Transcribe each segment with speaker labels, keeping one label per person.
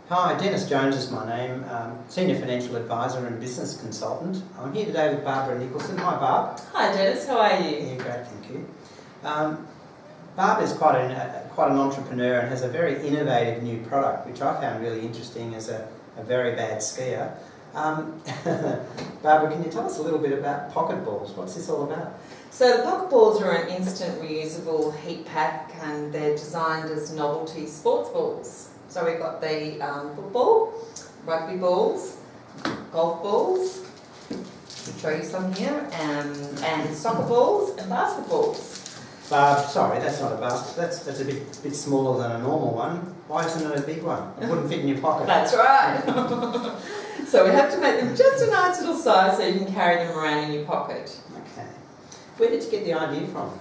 Speaker 1: Hi, Dennis Jones is my name, Senior Financial Advisor and Business Consultant. I'm here today with Barbara Nicholson. Hi, Barb.
Speaker 2: Hi, Dennis. How are you?
Speaker 1: Yeah, great, thank you. Barb is quite an entrepreneur and has a very innovative new product, which I found really interesting as a very bad skier. Barbara, can you tell us a little bit about pocket balls? What's this all about?
Speaker 2: So the pocket balls are an instant reusable heat pack, and they're designed as novelty sports balls. So we've got the football, rugby balls, golf balls, I'll show you some here, and soccer balls and basketballs.
Speaker 1: Barb, sorry, that's not a basket. That's a bit smaller than a normal one. Why isn't it a big one? It wouldn't fit in your pocket.
Speaker 2: That's right. So we have to make them just a nice little size so you can carry them around in your pocket.
Speaker 1: Okay. Where did you get the idea from?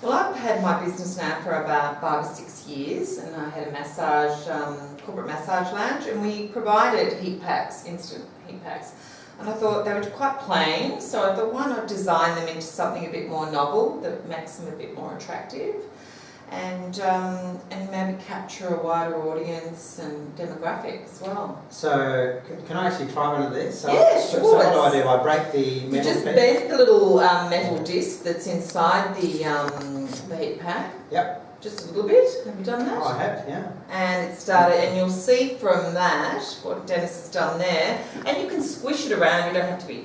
Speaker 2: Well, I've had my business now for about 5 or 6 years, and I had a massage, corporate massage lounge, and we provided heat packs, instant heat packs. And I thought they were quite plain, so I thought why not design them into something a bit more novel that makes them a bit more attractive, and maybe capture a wider audience and demographic as well.
Speaker 1: So, can I actually try one of these? So,
Speaker 2: Yeah, sure.
Speaker 1: So what do? I break the metal
Speaker 2: You just
Speaker 1: piece?
Speaker 2: bend the little metal disc that's inside the heat pack.
Speaker 1: Yep.
Speaker 2: Just a little bit. Have you done that?
Speaker 1: Oh, I have, yeah.
Speaker 2: And it started, and you'll see from that what Dennis has done there. And you can squish it around. You don't have to be,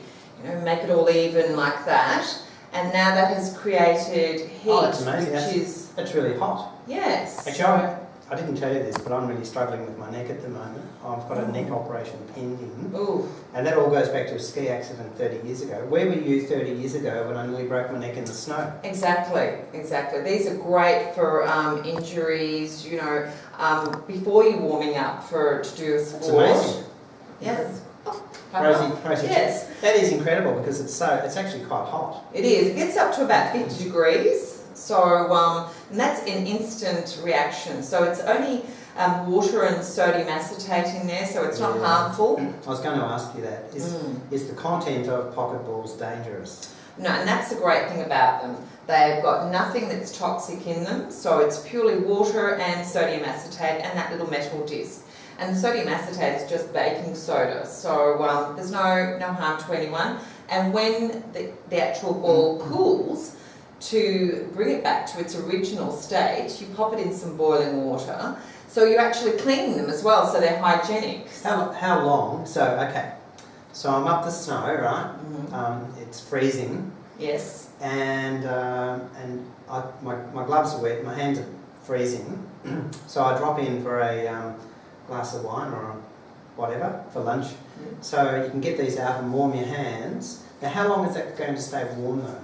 Speaker 2: make it all even like that. And now that has created heat.
Speaker 1: Oh, that's amazing.
Speaker 2: Which
Speaker 1: That's really hot.
Speaker 2: yes.
Speaker 1: Actually, I didn't tell you this, but I'm really struggling with my neck at the moment. I've got a neck operation pending.
Speaker 2: Ooh.
Speaker 1: And that all goes back to a ski accident 30 years ago. Where were you 30 years ago when I nearly broke my neck in the snow?
Speaker 2: Exactly. These are great for injuries. Before you're warming up to do a sport.
Speaker 1: It's amazing.
Speaker 2: Yes.
Speaker 1: Rosie,
Speaker 2: Yes.
Speaker 1: that is incredible because it's actually quite hot.
Speaker 2: It is. It gets up to about 50 degrees. So, and that's an instant reaction. So it's only water and sodium acetate in there, so it's not harmful.
Speaker 1: I was going to ask you that. Is the content of pocket balls dangerous?
Speaker 2: No, and that's the great thing about them. They've got nothing that's toxic in them, so it's purely water and sodium acetate and that little metal disc. And the sodium acetate is just baking soda, so there's no harm to anyone. And when the actual ball cools, to bring it back to its original state, you pop it in some boiling water. So you're actually cleaning them as well, so they're hygienic.
Speaker 1: How long? So I'm up the snow, right? Mm-hmm. It's freezing.
Speaker 2: Yes.
Speaker 1: And my gloves are wet, my hands are freezing. So I drop in for a glass of wine or whatever for lunch. Mm-hmm. So you can get these out and warm your hands. Now, how long is that going to stay warm though?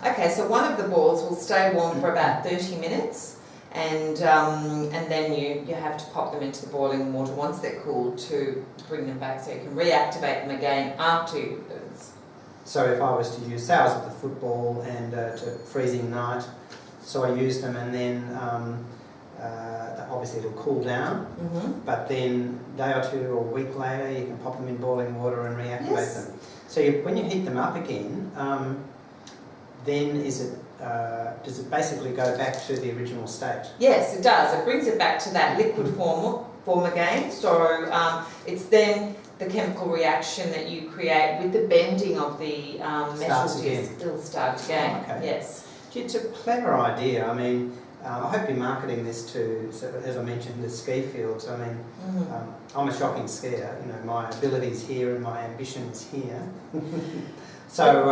Speaker 2: Okay, so one of the balls will stay warm for about 30 minutes, and then you have to pop them into the boiling water once they're cooled to bring them back, so you can reactivate them again afterwards.
Speaker 1: So if I was to use, say I was at the football and it's a freezing night, so I use them and then obviously it'll cool down, but then a day or two or a week later you can pop them in boiling water and reactivate them. So when you heat them up again, then does it basically go back to the original state?
Speaker 2: Yes, it does. It brings it back to that liquid form again. So it's then the chemical reaction that you create with the bending of the metal disc. It'll start again. Oh, okay. Yes.
Speaker 1: It's a clever idea. I mean, I hope you're marketing this to, as I mentioned, the ski fields. I mean, I'm a shocking skier. My ability's here and my ambition's here. So,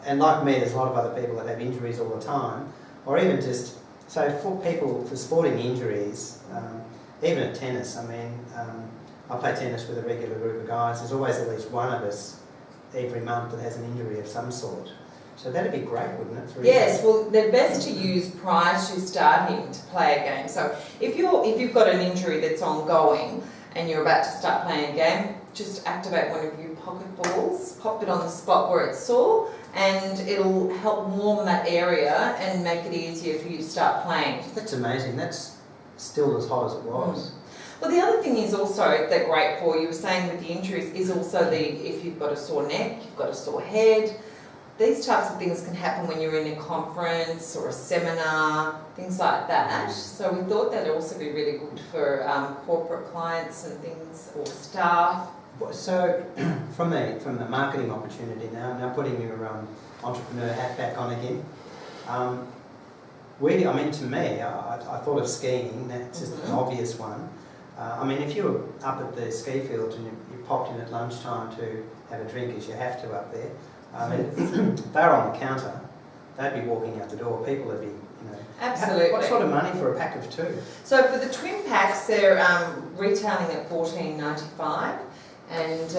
Speaker 1: and like me, there's a lot of other people that have injuries all the time, or even just, so for sporting injuries, even at tennis, I mean, I play tennis with a regular group of guys, there's always at least one of us every month that has an injury of some sort. So that'd be great, wouldn't it?
Speaker 2: Yes, well, they're best to use prior to starting to play a game. So if you've got an injury that's ongoing and you're about to start playing a game, just activate one of your pocket balls, pop it on the spot where it's sore, and it'll help warm that area and make it easier for you to start playing.
Speaker 1: That's amazing. That's still as hot as it was.
Speaker 2: Well, the other thing is also they're great for, you were saying with the injuries, is also if you've got a sore neck, you've got a sore head, these types of things can happen when you're in a conference or a seminar, things like that. So we thought that'd also be really good for corporate clients and things, or staff.
Speaker 1: So from the marketing opportunity now putting your entrepreneur hat back on again, to me, I thought of skiing, that's just an obvious one. If you were up at the ski fields and you popped in at lunchtime to have a drink, as you have to up there, if they were on the counter, they'd be walking out the door. People would be,
Speaker 2: Absolutely.
Speaker 1: What sort of money for a pack of 2?
Speaker 2: So for the twin packs, they're retailing at $14.95, and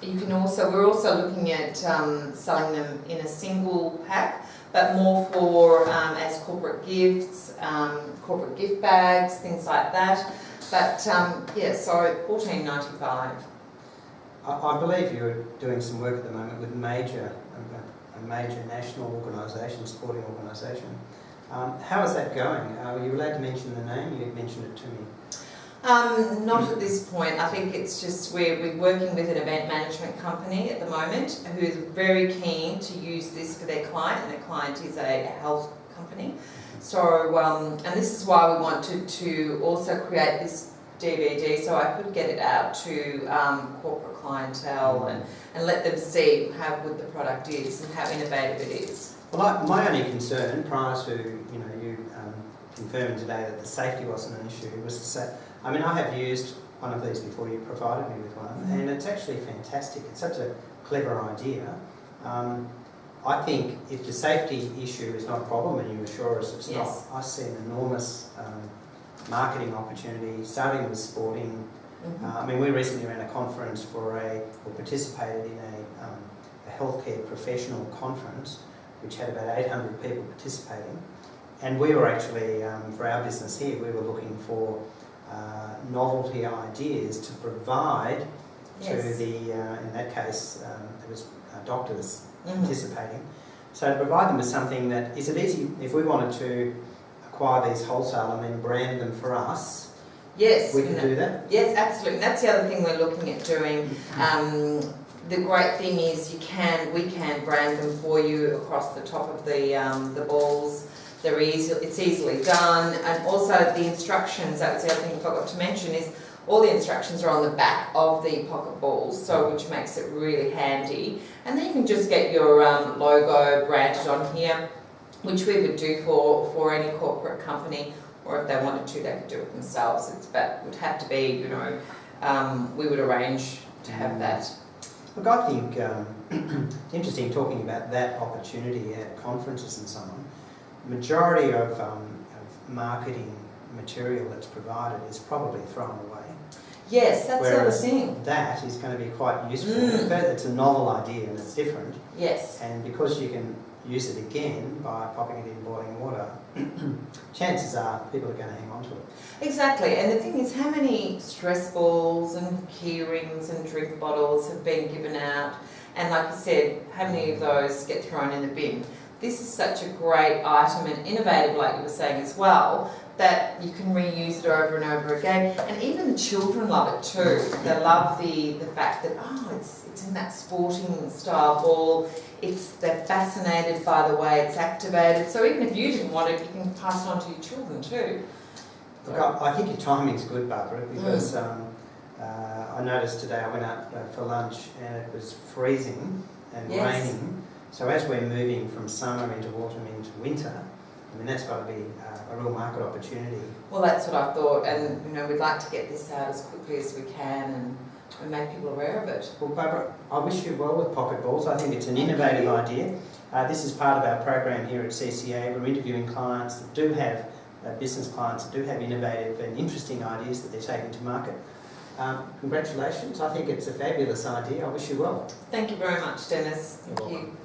Speaker 2: you can also, we're also looking at selling them in a single pack, but more for as corporate gifts, corporate gift bags, things like that. But so $14.95.
Speaker 1: I believe you're doing some work at the moment with a major national organisation, sporting organisation. How is that going? Were you allowed to mention the name? You mentioned it to me.
Speaker 2: Not at this point. I think it's just we're working with an event management company at the moment who is very keen to use this for their client, and their client is a health company. So, and this is why we wanted to also create this DVD, so I could get it out to corporate clientele and let them see how good the product is and how innovative it is.
Speaker 1: Well, my only concern prior to you confirming today that the safety wasn't an issue was to say, I have used one of these before. You provided me with one, and it's actually fantastic. It's such a clever idea. I think if the safety issue is not a problem, and you assure us it's not, I see an enormous marketing opportunity, starting with sporting. We recently ran a conference participated in a healthcare professional conference, which had about 800 people participating. And we were actually, for our business here, we were looking for novelty ideas to provide to the, in that case, there was doctors participating. So to provide them with something that, is it easy, if we wanted to acquire these wholesale and then brand them for us,
Speaker 2: yes,
Speaker 1: we can do that?
Speaker 2: Yes, absolutely. That's the other thing we're looking at doing. The great thing is we can brand them for you across the top of the balls. It's easily done, and also the instructions, that was the other thing I forgot to mention, is all the instructions are on the back of the pocket balls, so which makes it really handy. And then you can just get your logo branded on here, which we would do for any corporate company, or if they wanted to, they could do it themselves. It would have to be, we would arrange to have that.
Speaker 1: Look, I think it's interesting talking about that opportunity at conferences and so on. The majority of marketing material that's provided is probably thrown away.
Speaker 2: Yes, that's the other thing.
Speaker 1: That is going to be quite useful. It's a novel idea and it's different.
Speaker 2: Yes.
Speaker 1: And because you can use it again by popping it in boiling water, chances are people are going to hang on to it.
Speaker 2: Exactly, and the thing is, how many stress balls and key rings and drink bottles have been given out, and like you said, how many of those get thrown in the bin? This is such a great item and innovative, like you were saying as well, that you can reuse it over and over again, and even the children love it too. They love the fact that, it's in that sporting style ball. They're fascinated by the way it's activated, so even if you didn't want it, you can pass it on to your children too.
Speaker 1: Look, I think your timing's good, Barbara, because I noticed today I went out for lunch and it was freezing and raining. So as we're moving from summer into autumn into winter, that's got to be a real market opportunity.
Speaker 2: Well, that's what I thought, and we'd like to get this out as quickly as we can and make people aware of it.
Speaker 1: Well, Barbara, I wish you well with pocket balls. I think it's an innovative idea. This is part of our program here at CCA. We're interviewing clients that do have, business clients that do have innovative and interesting ideas that they're taking to market. Congratulations. I think it's a fabulous idea. I wish you well.
Speaker 2: Thank you very much, Dennis. Thank you.